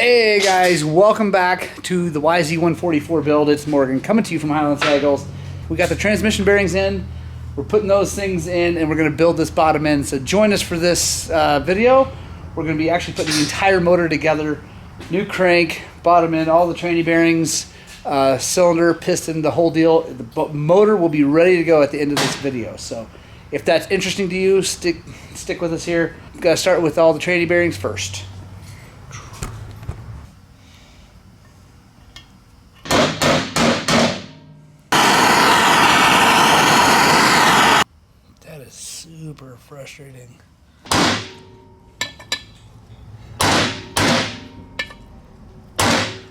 Hey guys, welcome back to the YZ144 build. It's Morgan coming to you from Highland Cycles. We got the transmission bearings in, we're putting those things in, and we're going to build this bottom end. So join us for this video. We're going to be actually putting the entire motor together. New crank, bottom end, all the tranny bearings, cylinder, piston, the whole deal. The motor will be ready to go at the end of this video. So if that's interesting to you, stick with us here. We've got to start with all the tranny bearings first. Super frustrating.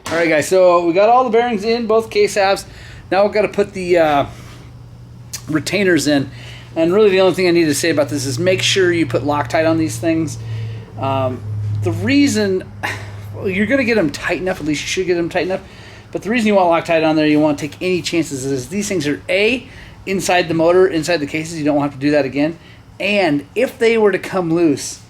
Alright guys, so we got all the bearings in, both case halves. Now we've got to put the retainers in. And really the only thing I need to say about this is make sure you put Loctite on these things. The reason, well, you're going to get them tight enough, at least you should get them tight enough. But the reason you want Loctite on there, you want to take any chances, is these things are inside the motor, inside the cases. You don't want to do that again. And if they were to come loose,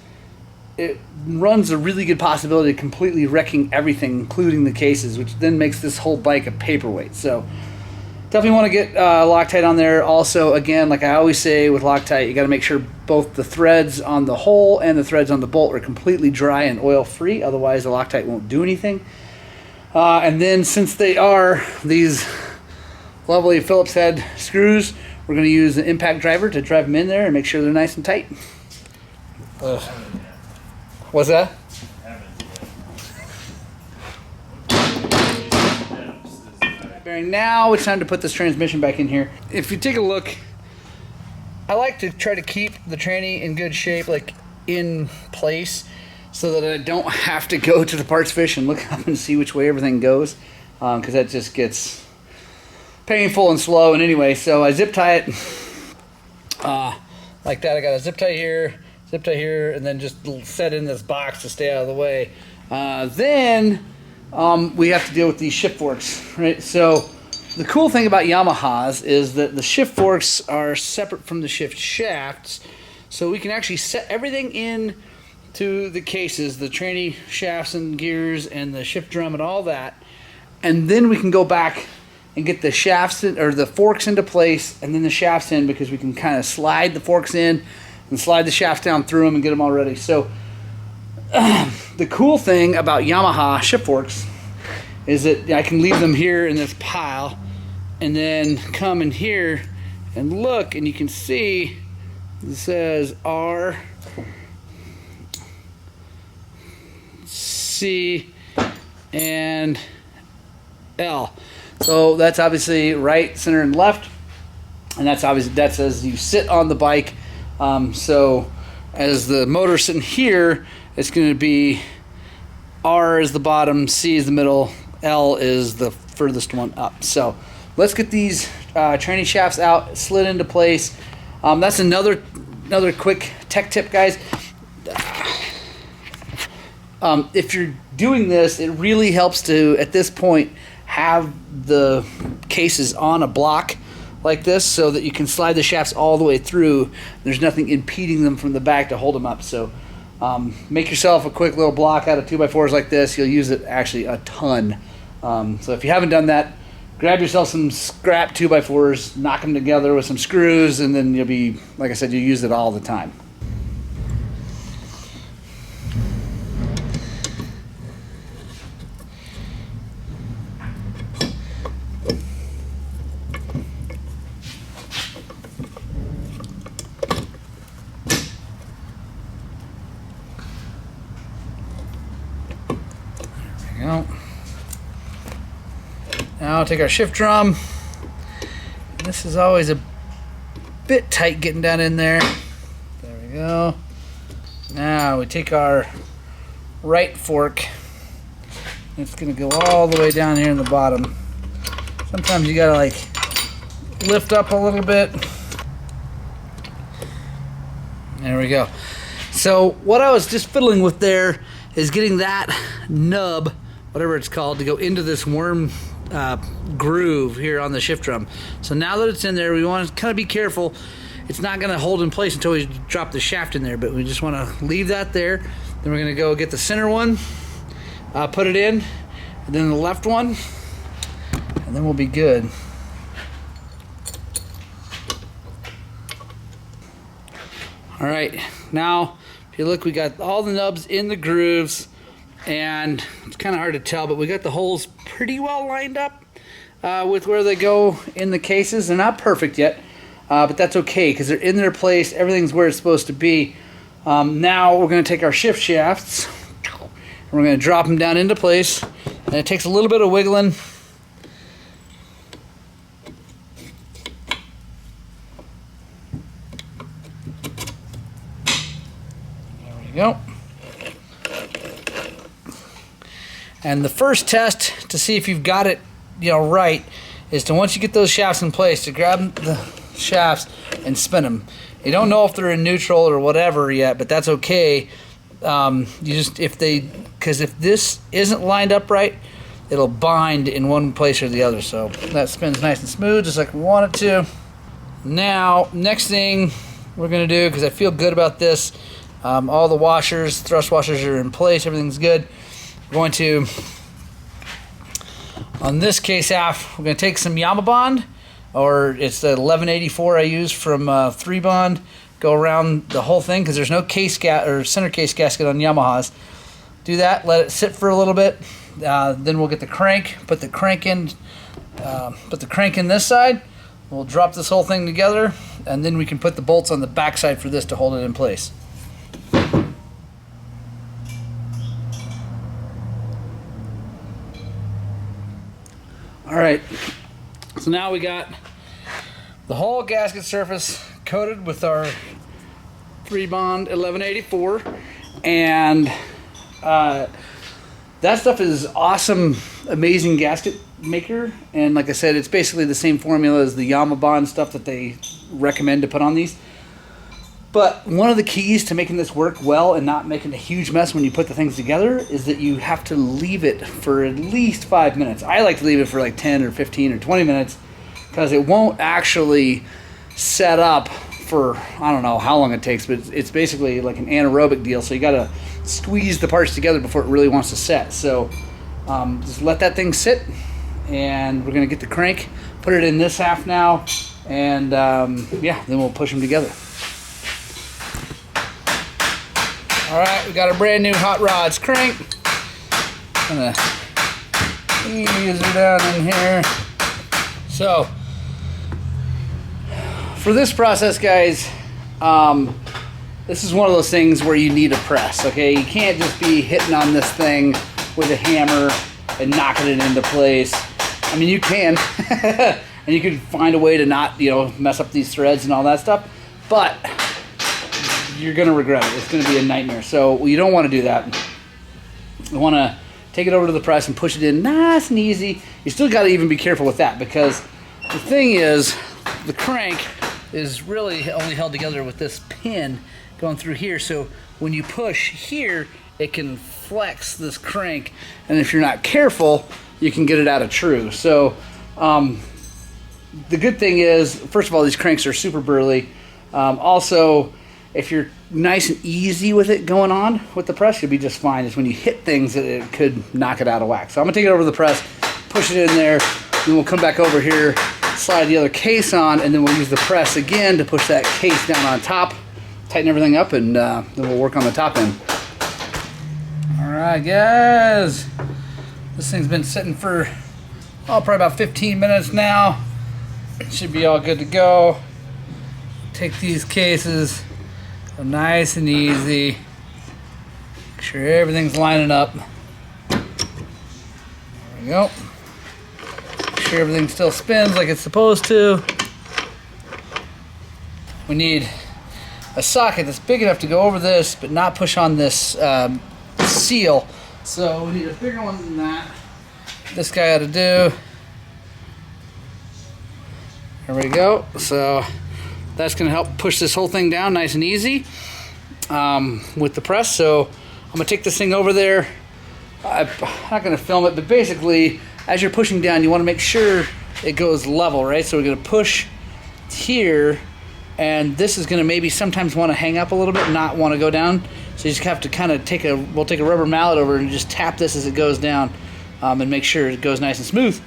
it runs a really good possibility of completely wrecking everything, including the cases, which then makes this whole bike a paperweight. So definitely want to get Loctite on there. Also, again, like I always say with Loctite, you got to make sure both the threads on the hole and the threads on the bolt are completely dry and oil free. Otherwise, the Loctite won't do anything. And then since they are these lovely Phillips head screws, we're going to use an impact driver to drive them in there and make sure they're nice and tight. What's that? Now it's time to put this transmission back in here. If you take a look, I like to try to keep the tranny in good shape, like in place, so that I don't have to go to the parts fish and look up and see which way everything goes, because that just gets painful and slow. And anyway, so I zip tie it like that. I got a zip tie here, and then just set in this box to stay out of the way. Then we have to deal with these shift forks, right? So the cool thing about Yamahas is that the shift forks are separate from the shift shafts, so we can actually set everything in to the cases, the tranny shafts and gears and the shift drum and all that, and then we can go back and get the shafts in, or the forks into place, and then the shafts in, because we can kind of slide the forks in and slide the shafts down through them and get them all ready. So the cool thing about Yamaha shift forks is that I can leave them here in this pile and then come in here and look, and you can see it says R, C, and L. So that's obviously right, center, and left, and that's as you sit on the bike. So as the motor's sitting here, it's going to be R is the bottom, C is the middle, L is the furthest one up. So let's get these tranny shafts out, slid into place. That's another quick tech tip, guys. If you're doing this, it really helps to, at this point, have the cases on a block like this, so that you can slide the shafts all the way through. There's nothing impeding them from the back to hold them up. So make yourself a quick little block out of 2x4s like this. You'll use it actually a ton. So if you haven't done that, grab yourself some scrap 2x4s, knock them together with some screws, and then you'll be, like I said, you'll use it all the time. Now I'll take our shift drum. This is always a bit tight getting down in there. There we go. Now we take our right fork. It's going to go all the way down here in the bottom. Sometimes you got to like lift up a little bit. There we go. So what I was just fiddling with there is getting that nub, whatever it's called, to go into this worm groove here on the shift drum. So now that it's in there, we want to kind of be careful. It's not going to hold in place until we drop the shaft in there, but we just want to leave that there. Then we're going to go get the center one, put it in, and then the left one, and then we'll be good. All right, now if you look, we got all the nubs in the grooves, and it's kind of hard to tell, but we got the holes pretty well lined up with where they go in the cases. They're not perfect yet, but that's okay because they're in their place. Everything's where it's supposed to be. Now we're going to take our shift shafts, and we're going to drop them down into place, and it takes a little bit of wiggling. Go. And the first test to see if you've got it, right, is to, once you get those shafts in place, to grab the shafts and spin them. You don't know if they're in neutral or whatever yet, but that's okay. Because if this isn't lined up right, it'll bind in one place or the other. So that spins nice and smooth, just like we want it to. Now, next thing we're gonna do, because I feel good about this. All the washers, thrust washers are in place, everything's good. We're going to, on this case half, we're going to take some Yama Bond, or it's the 1184 I use from 3 Bond, go around the whole thing, because there's no center case gasket on Yamahas. Do that, let it sit for a little bit, then we'll get the crank, put the crank in this side, we'll drop this whole thing together, and then we can put the bolts on the back side for this to hold it in place. All right, so now we got the whole gasket surface coated with our 3 Bond 1184, and that stuff is awesome, amazing gasket maker. And like I said, it's basically the same formula as the Yama Bond stuff that they recommend to put on these. But one of the keys to making this work well and not making a huge mess when you put the things together is that you have to leave it for at least 5 minutes. I like to leave it for like 10 or 15 or 20 minutes because it won't actually set up for, I don't know how long it takes, but it's basically like an anaerobic deal. So you got to squeeze the parts together before it really wants to set. So just let that thing sit, and we're going to get the crank, put it in this half now, and yeah, then we'll push them together. Alright, we got a brand new Hot Rods crank. Gonna ease her down in here. So, for this process, guys, this is one of those things where you need a press, okay? You can't just be hitting on this thing with a hammer and knocking it into place. I mean, you can, and you can find a way to not, mess up these threads and all that stuff, but you're going to regret it. It's going to be a nightmare. So you don't want to do that. You want to take it over to the press and push it in nice and easy. You still got to even be careful with that, because the thing is, the crank is really only held together with this pin going through here. So when you push here, it can flex this crank, and if you're not careful, you can get it out of true. So the good thing is, first of all, these cranks are super burly. Also, if you're nice and easy with it going on with the press, you'll be just fine. It's when you hit things that it could knock it out of whack. So I'm gonna take it over to the press, push it in there, then we'll come back over here, slide the other case on, and then we'll use the press again to push that case down on top, tighten everything up, and then we'll work on the top end. All right, guys. This thing's been sitting for, probably about 15 minutes now. It should be all good to go. Take these cases, go nice and easy. Make sure everything's lining up. There we go. Make sure everything still spins like it's supposed to. We need a socket that's big enough to go over this, but not push on this seal. So we need a bigger one than that. This guy ought to do. There we go. So that's going to help push this whole thing down nice and easy with the press. So I'm going to take this thing over there. I'm not going to film it, but basically, as you're pushing down, you want to make sure it goes level, right? So we're going to push here, and this is going to maybe sometimes want to hang up a little bit, not want to go down. So you just have to kind of we'll take a rubber mallet over and just tap this as it goes down, and make sure it goes nice and smooth.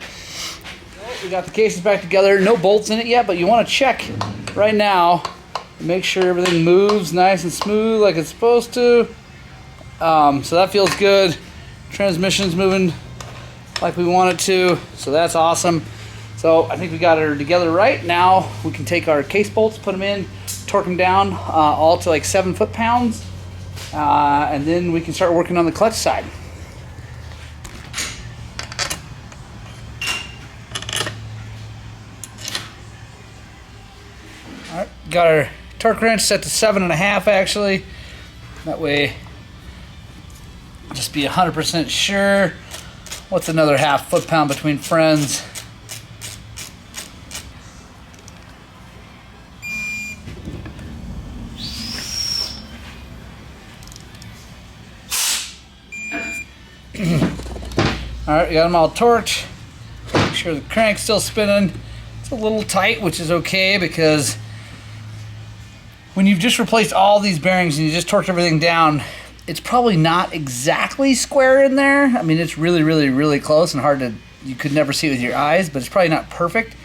We got the cases back together. No bolts in it yet, but you want to check right now. Make sure everything moves nice and smooth like it's supposed to. So that feels good. Transmission's moving like we want it to, so that's awesome. So I think we got her together right. Now we can take our case bolts, put them in, torque them down all to like 7 foot-pounds, and then we can start working on the clutch side. All right, got our torque wrench set to 7.5 actually. That way, just be 100% sure. What's another half foot-pound between friends? All right, we got them all torqued. Make sure the crank's still spinning. It's a little tight, which is okay because when you've just replaced all these bearings and you just torqued everything down, it's probably not exactly square in there. I mean, it's really, really, really close and hard to, you could never see it with your eyes, but it's probably not perfect,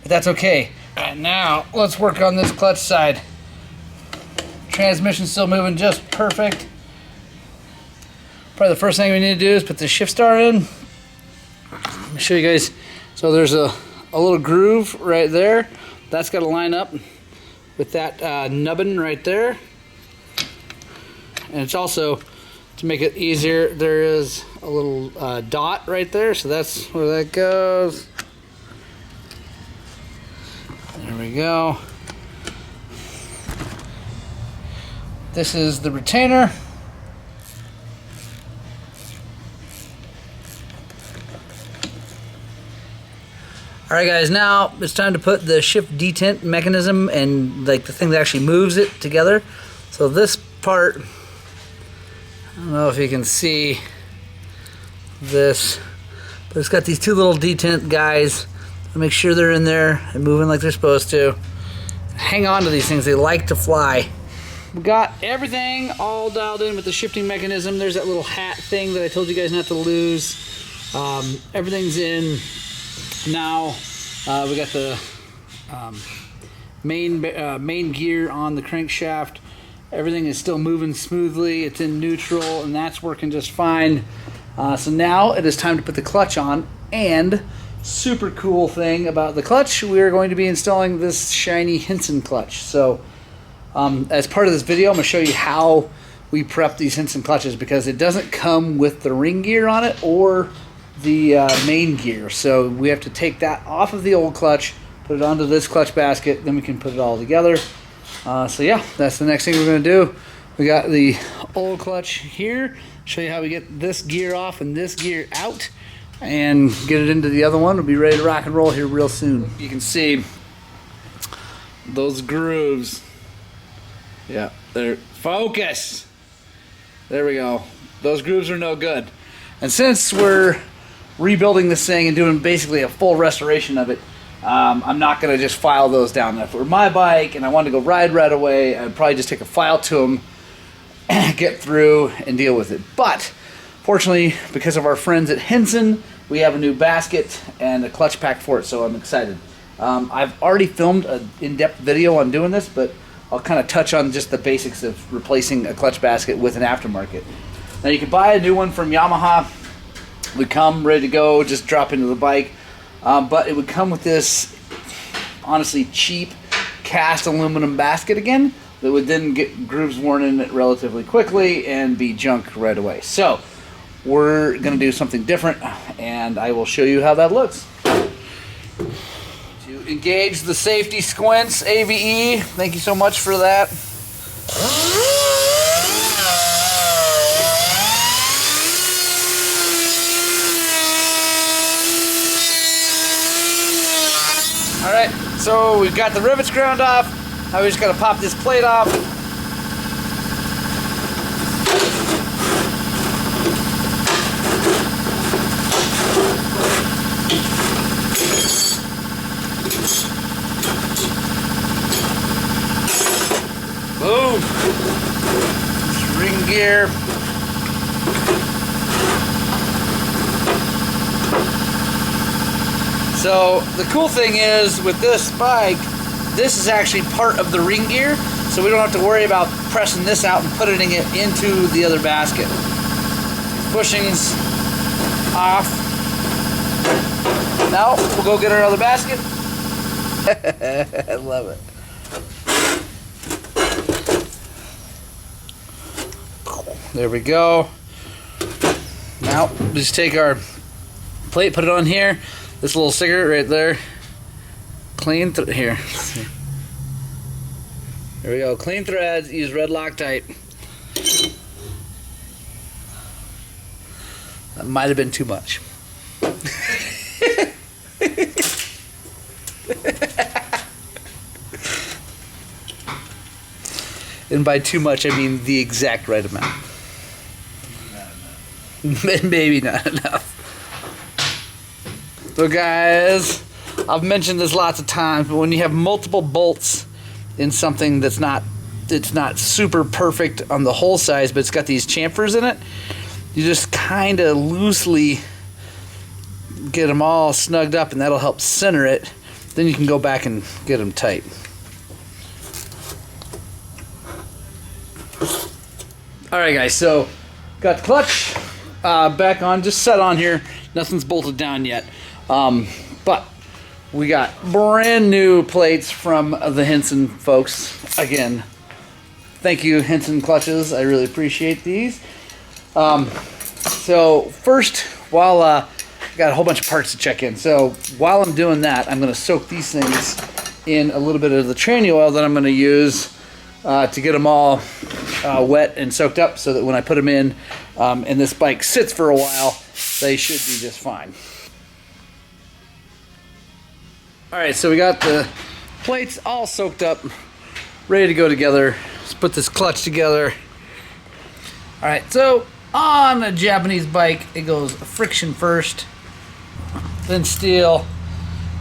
but that's okay. All right, now let's work on this clutch side. Transmission's still moving just perfect. Probably the first thing we need to do is put the shift star in. Let me show you guys. So there's a little groove right there. That's got to line up with that nubbin right there. And it's also, to make it easier, there is a little dot right there. So that's where that goes. There we go. This is the retainer. Alright guys, now it's time to put the shift detent mechanism and like the thing that actually moves it together. So this part, I don't know if you can see this, but it's got these two little detent guys. Make sure they're in there and moving like they're supposed to. Hang on to these things, they like to fly. We got everything all dialed in with the shifting mechanism. There's that little hat thing that I told you guys not to lose. Everything's in. Now we got the main gear on the crankshaft. Everything is still moving smoothly. It's in neutral and that's working just fine. So now it is time to put the clutch on, and super cool thing about the clutch, we are going to be installing this shiny Hinson clutch. So as part of this video, I'm going to show you how we prep these Hinson clutches, because it doesn't come with the ring gear on it or the main gear. So we have to take that off of the old clutch, put it onto this clutch basket, then we can put it all together. So yeah, that's the next thing we're going to do. We got the old clutch here. Show you how we get this gear off and this gear out and get it into the other one. We'll be ready to rock and roll here real soon. You can see those grooves. Yeah, they're focus. There we go. Those grooves are no good. And since we're rebuilding this thing and doing basically a full restoration of it, I'm not going to just file those down. If it were my bike and I wanted to go ride right away, I'd probably just take a file to them, get through and deal with it. But fortunately, because of our friends at Hinson, we have a new basket and a clutch pack for it, so I'm excited. I've already filmed an in-depth video on doing this, but I'll kind of touch on just the basics of replacing a clutch basket with an aftermarket. Now you can buy a new one from Yamaha. Would come ready to go, just drop into the bike. But it would come with this honestly cheap cast aluminum basket again that would then get grooves worn in it relatively quickly and be junk right away. So we're going to do something different, and I will show you how that looks. To engage the safety squints, AVE, thank you so much for that. Alright, so we've got the rivets ground off. Now we just got to pop this plate off. remove this ring gear. So the cool thing is with this bike, this is actually part of the ring gear, so we don't have to worry about pressing this out and putting it into the other basket. Bushings off. Now we'll go get our other basket. I love it. There we go. Now just take our plate, put it on here. This little cigarette right there. Clean here. There we go. Clean threads. Use red Loctite. That might have been too much. And by too much, I mean the exact right amount. Maybe not enough. So guys, I've mentioned this lots of times, but when you have multiple bolts in something that's not super perfect on the hole size, but it's got these chamfers in it, you just kind of loosely get them all snugged up, and that'll help center it. Then you can go back and get them tight. Alright guys, so got the clutch back on, just set on here. Nothing's bolted down yet. But we got brand new plates from the Henson folks. Again, thank you, Henson clutches. I really appreciate these. So first, while I got a whole bunch of parts to check in. So while I'm doing that, I'm going to soak these things in a little bit of the tranny oil that I'm going to use to get them all wet and soaked up, so that when I put them in and this bike sits for a while, they should be just fine. Alright, so we got the plates all soaked up, ready to go together. Let's put this clutch together. Alright, so on a Japanese bike, it goes friction first, then steel,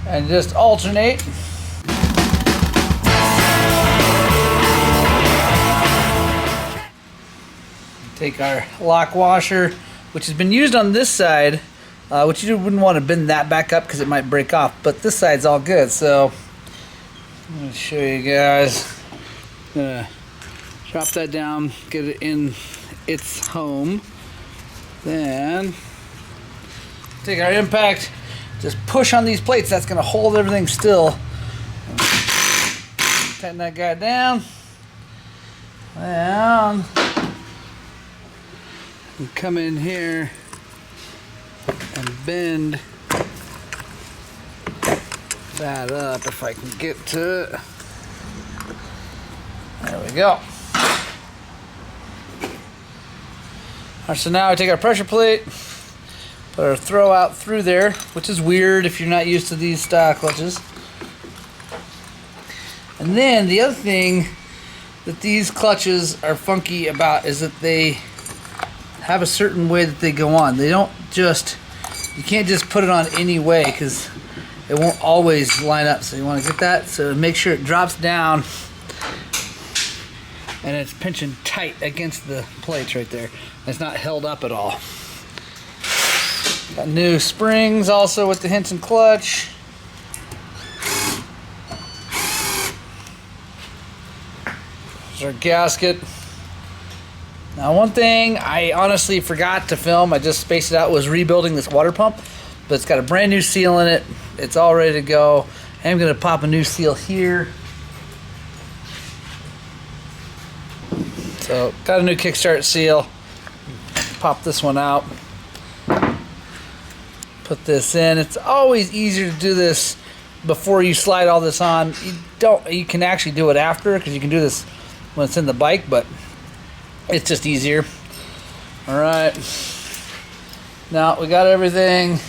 and just alternate. Take our lock washer, which has been used on this side, which you wouldn't want to bend that back up because it might break off, but this side's all good. So I'm going to show you guys. I'm going to drop that down, get it in its home. Then take our impact, just push on these plates. That's going to hold everything still. Tighten that guy down. And come in here and bend that up if I can get to it. There we go. Alright, so now I take our pressure plate, put our throw out through there, which is weird if you're not used to these style clutches. And then the other thing that these clutches are funky about is that they have a certain way that they go on. They don't just, you can't just put it on any way because it won't always line up. So you want to get that, so make sure it drops down and it's pinching tight against the plates right there. It's not held up at all. Got new springs also with the Henson clutch. There's our gasket. Now, one thing I honestly forgot to film, I just spaced it out, was rebuilding this water pump, but it's got a brand new seal in it. It's all ready to go. I'm going to pop a new seal here. So, got a new kickstart seal. Pop this one out. Put this in. It's always easier to do this before you slide all this on. You can actually do it after, because you can do this when it's in the bike, but it's just easier. Alright, now we got everything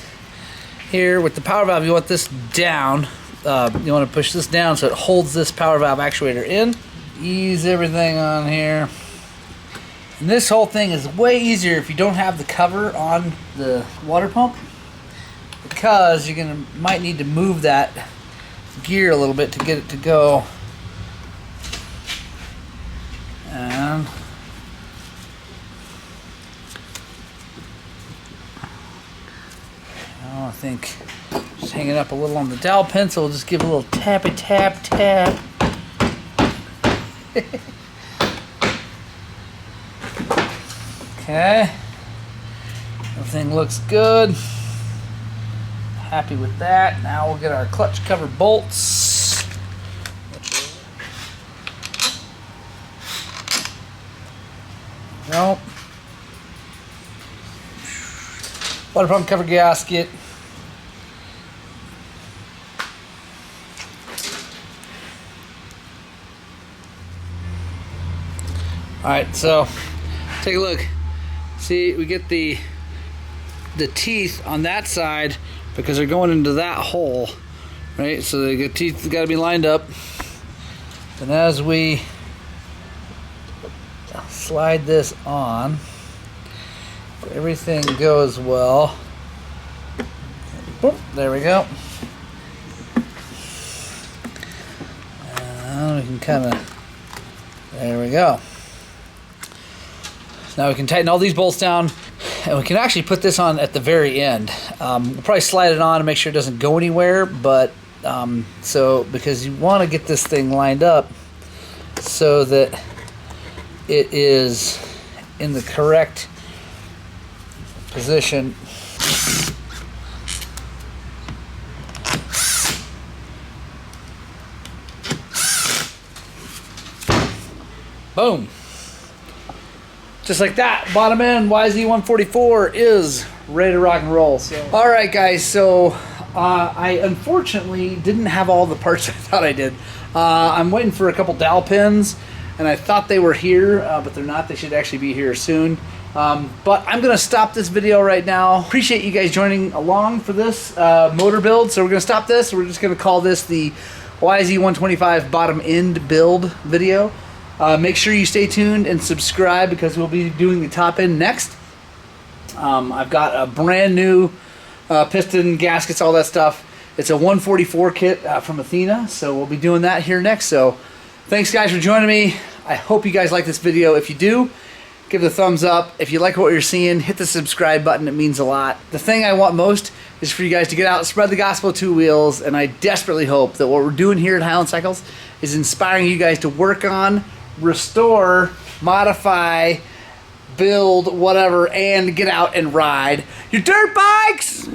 here. With the power valve, you want this down. You want to push this down so it holds this power valve actuator in. Ease everything on here. And this whole thing is way easier if you don't have the cover on the water pump, because you're might need to move that gear a little bit to get it to go. think. Just hanging up a little on the dowel pin, so we'll just give a little tappy tap tap. Okay. Everything looks good. Happy with that. Now we'll get our clutch cover bolts. Nope. Water pump cover gasket. Alright, so take a look. See, we get the teeth on that side because they're going into that hole, right? So the teeth got to be lined up. And as we slide this on, if everything goes well, boop, there we go. And we can kind of, there we go. Now we can tighten all these bolts down, and we can actually put this on at the very end. We'll probably slide it on to make sure it doesn't go anywhere, but because you want to get this thing lined up so that it is in the correct position. Boom. Just like that, bottom end YZ124 is ready to rock and roll. So. All right, guys. So I unfortunately didn't have all the parts I thought I did. I'm waiting for a couple dowel pins, and I thought they were here, but they're not. They should actually be here soon. But I'm gonna stop this video right now. Appreciate you guys joining along for this motor build. So we're gonna stop this. We're just gonna call this the YZ125 Bottom End build video. Make sure you stay tuned and subscribe because we'll be doing the top end next. I've got a brand new piston, gaskets, all that stuff. It's a 144 kit from Athena, so we'll be doing that here next. So thanks guys for joining me. I hope you guys like this video. If you do, give it a thumbs up. If you like what you're seeing, hit the subscribe button. It means a lot. The thing I want most is for you guys to get out and spread the gospel of two wheels, and I desperately hope that what we're doing here at Highland Cycles is inspiring you guys to work on, restore, modify, build, whatever, and get out and ride your dirt bikes!